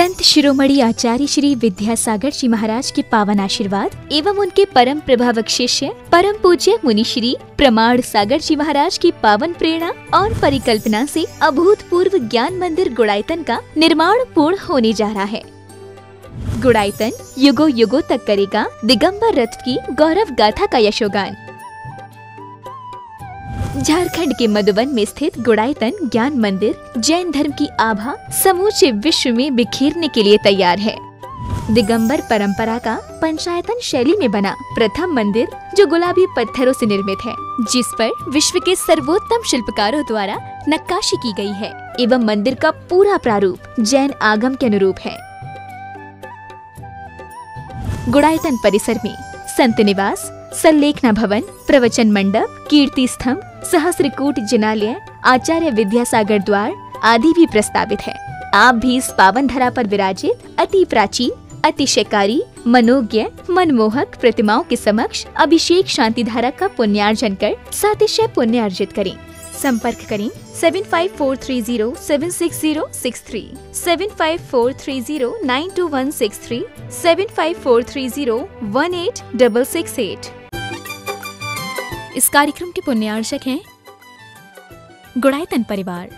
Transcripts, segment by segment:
संत शिरोमणि आचार्य श्री विद्यासागर जी महाराज के पावन आशीर्वाद एवं उनके परम प्रभावक शिष्य परम पूज्य मुनि श्री प्रमाण सागर जी महाराज की पावन प्रेरणा और परिकल्पना से अभूतपूर्व ज्ञान मंदिर गुड़ाईतन का निर्माण पूर्ण होने जा रहा है। गुड़ाईतन युगों युगों तक करेगा दिगंबर रथ की गौरव गाथा का यशोगान। झारखंड के मधुबन में स्थित गुड़ाईतन ज्ञान मंदिर जैन धर्म की आभा समूचे विश्व में बिखेरने के लिए तैयार है। दिगंबर परंपरा का पंचायतन शैली में बना प्रथम मंदिर जो गुलाबी पत्थरों से निर्मित है, जिस पर विश्व के सर्वोत्तम शिल्पकारों द्वारा नक्काशी की गई है एवं मंदिर का पूरा प्रारूप जैन आगम के अनुरूप है। गुड़ाईतन परिसर में संत निवास, सल्लेखना भवन, प्रवचन मंडप, कीर्ति स्तंभ, सहस्त्रकूट जिनालय, आचार्य विद्यासागर द्वार आदि भी प्रस्तावित है। आप भी इस पावन धरा पर विराजित अति प्राचीन, अतिशयकारी, मनोज्ञ, मनमोहक प्रतिमाओं के समक्ष अभिषेक शांति धारा का पुण्यार्जन कर सातिशय पुण्य अर्जित करें। संपर्क करें 7543076063, 7543092163, 7543018668। इस कार्यक्रम के पुण्यार्चक हैं गुड़ाईतन परिवार।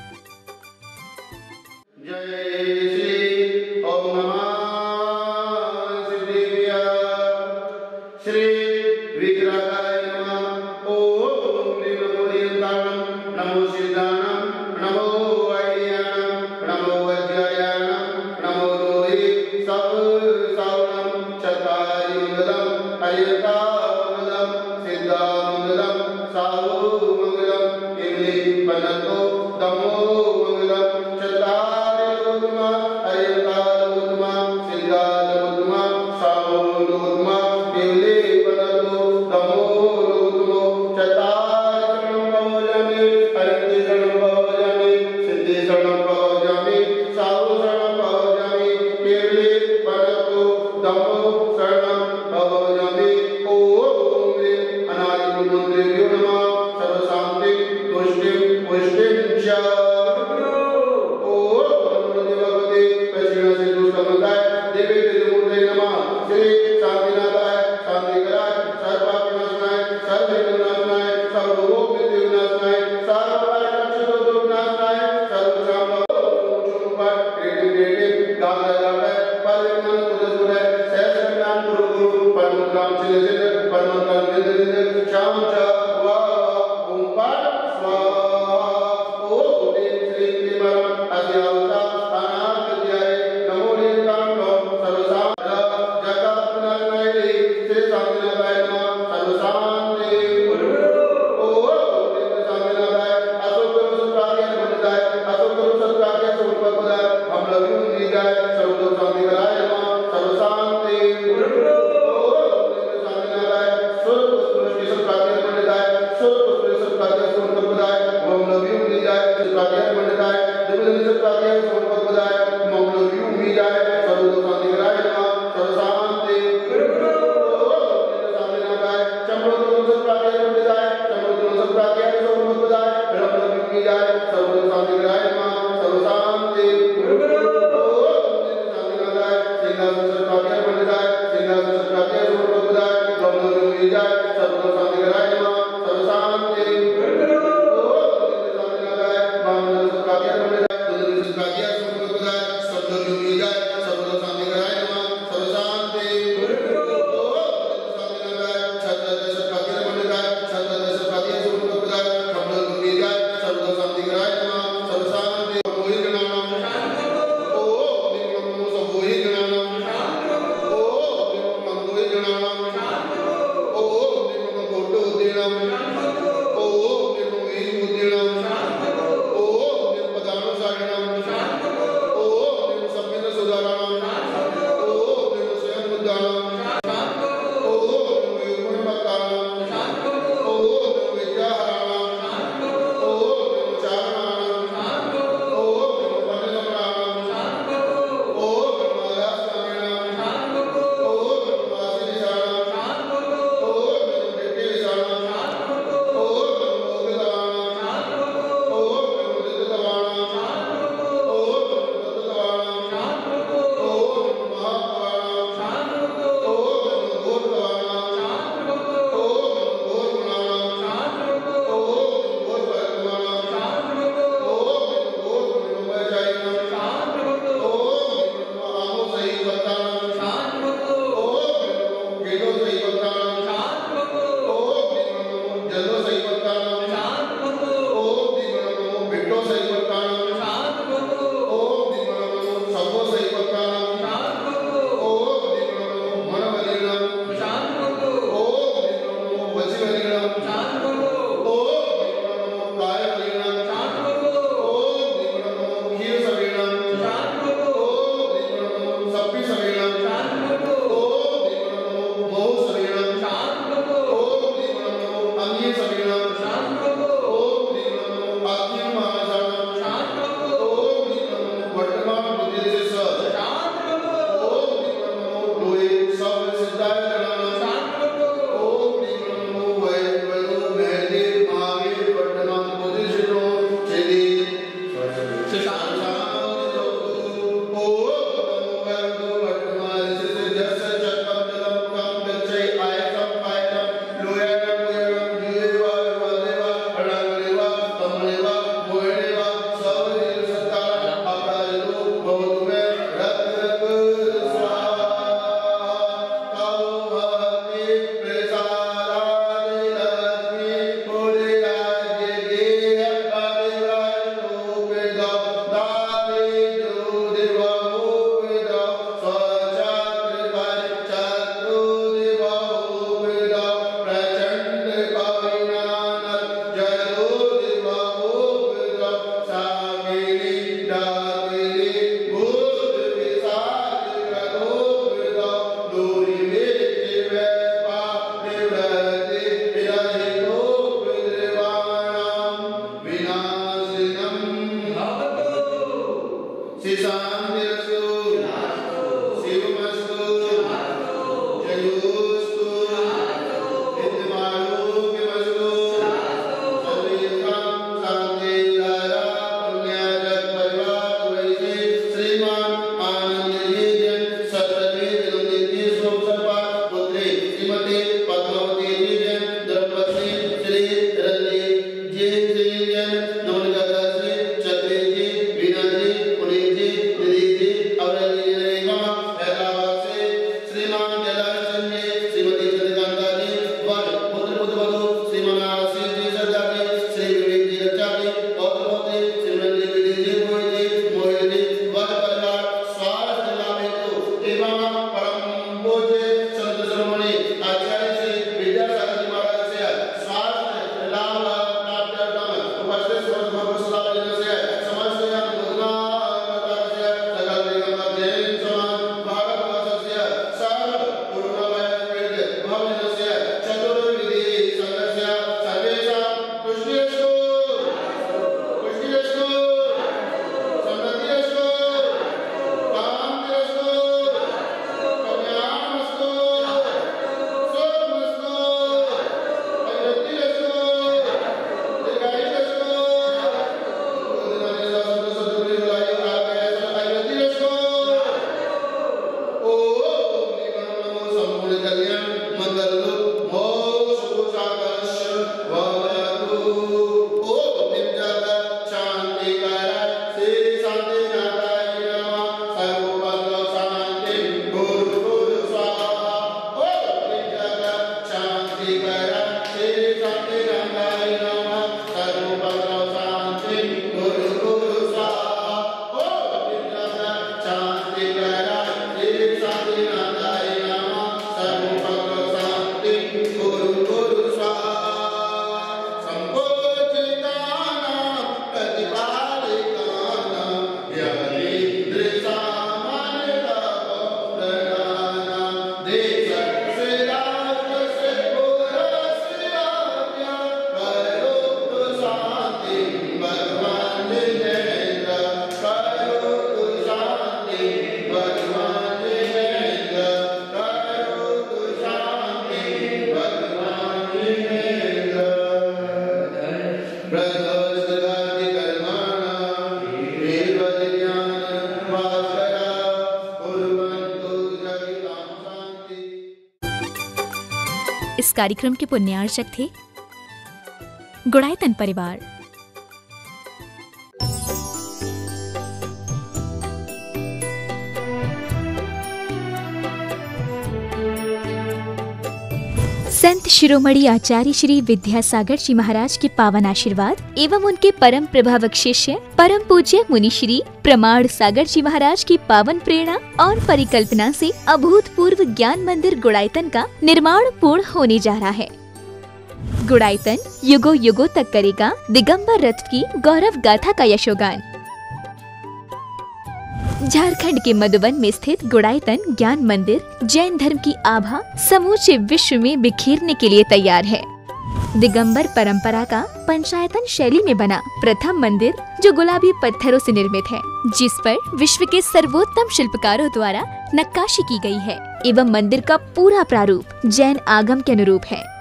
इस कार्यक्रम के पुण्यार्चक थे गुड़ायतन परिवार। संत शिरोमणि आचार्य श्री विद्यासागर जी महाराज के पावन आशीर्वाद एवं उनके परम प्रभावक शिष्य परम पूज्य मुनि श्री प्रमाण सागर जी महाराज की पावन प्रेरणा और परिकल्पना से अभूतपूर्व ज्ञान मंदिर गुड़ायतन का निर्माण पूर्ण होने जा रहा है। गुड़ाईतन युगों युगों तक करेगा दिगंबर रथ की गौरव गाथा का यशोगान। झारखंड के मधुबन में स्थित गुड़ाईतन ज्ञान मंदिर जैन धर्म की आभा समूचे विश्व में बिखेरने के लिए तैयार है। दिगंबर परंपरा का पंचायतन शैली में बना प्रथम मंदिर जो गुलाबी पत्थरों से निर्मित है, जिस पर विश्व के सर्वोत्तम शिल्पकारों द्वारा नक्काशी की गई है एवं मंदिर का पूरा प्रारूप जैन आगम के अनुरूप है।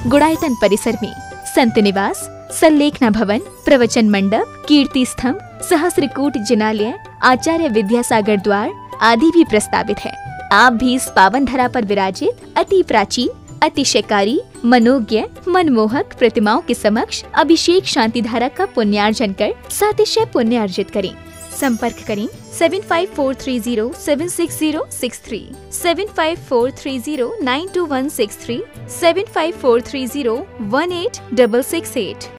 गुड़ाईतन परिसर में संत निवास, सल्लेखना भवन, प्रवचन मंडप, कीर्ति स्तंभ, सहस्त्रकूट जिनालय, आचार्य विद्यासागर द्वार आदि भी प्रस्तावित है। आप भी इस पावन धरा पर विराजित अति प्राचीन, अतिशयकारी, मनोज्ञ, मनमोहक प्रतिमाओं के समक्ष अभिषेक शांति धारा का पुण्यार्जन कर सातिशय पुण्य अर्जित करें। संपर्क करें 7543076063, 7543092163, 7543018668।